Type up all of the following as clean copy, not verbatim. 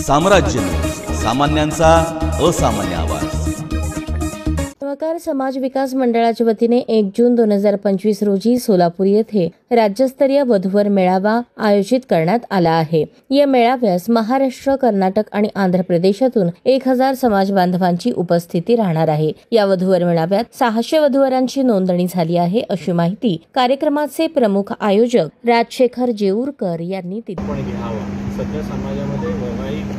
साम्राज्य, सामान्यांचा असामान्य आवाज। सहकार समाज विकास मंडळाच्या वतीने 1 जून 2025 रोजी सोलापूर येथे राज्यस्तरीय वधूवर मेळावा आयोजित करण्यात आला आहे। या मेळाव्यास महाराष्ट्र, कर्नाटक आणि आंध्र प्रदेशातून 1000 समाज बांधवांची उपस्थिती राहणार आहे। या वधूवर मेळाव्यात 600 वधूवरांची नोंदणी झाली आहे, अशी माहिती कार्यक्रमाचे प्रमुख आयोजक राजशेखर जेऊरकर यांनी दिली। सध्या समाजामध्ये वैवाहिक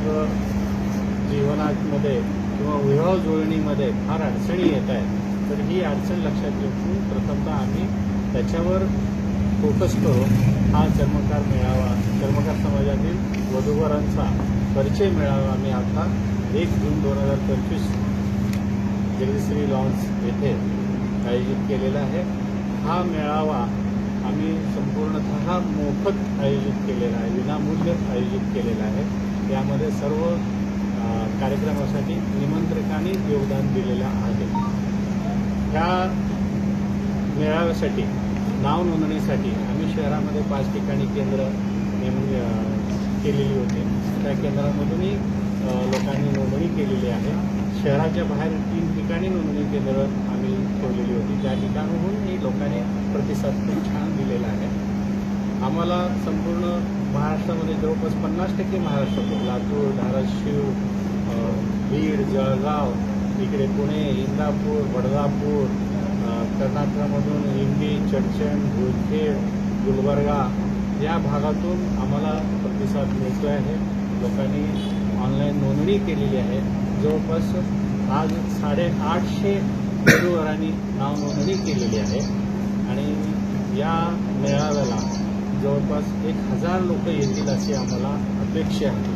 जीवनामध्ये किंवा विवाह जुळणीमध्ये फार अडचणी येत आहेत, तर ही अडचण लक्षात घेऊन प्रथमतः आम्ही त्याच्यावर फोकस करून हा चर्मकार मेळावा, चर्मकार समाजातील वधूवरांचा परिचय मेळावा आम्ही आता 1 जून 2025 जगदीश्वरी लॉन्स येथे आयोजित केलेला आहे। हा मेळावा आम्ही संपूर्णतः मोफत आयोजित केलेला आहे, विनामूल्य आयोजित केलेला आहे। यामध्ये सर्व कार्यक्रमासाठी निमंत्रकांनी योगदान दिलेलं आहे। ह्या मेळाव्यासाठी नाव नोंदणीसाठी आम्ही शहरामध्ये 5 ठिकाणी केंद्र केलेली होती। त्या केंद्रांमधूनही लोकांनी नोंदणी केलेली आहे। शहराच्या बाहेर 3 ठिकाणी नोंदणी केंद्र आम्ही ठेवलेली होती, त्या ठिकाणाहूनही लोकांनी प्रतिसाद खूप छान दिलेला आहे। आम्हाला संपूर्ण महाराष्ट्रामध्ये जवळपास 50% महाराष्ट्रातून लातूर, धाराशिव, बीड, जळगाव, इकडे पुणे, इंदापूर, बडगापूर, कर्नाटकामधून इंडी, चडचण, मुदखेड, गुलबर्गा या भागातून आम्हाला प्रतिसाद मिळतो आहे। लोकांनी ऑनलाईन नोंदणी केलेली आहे। जवळपास आज 850 वधूवरांनी नाव नोंदणी केलेली आहे आणि या मेळाव्याला जवळपास 1000 लोक येतील अशी आम्हाला अपेक्षा आहे।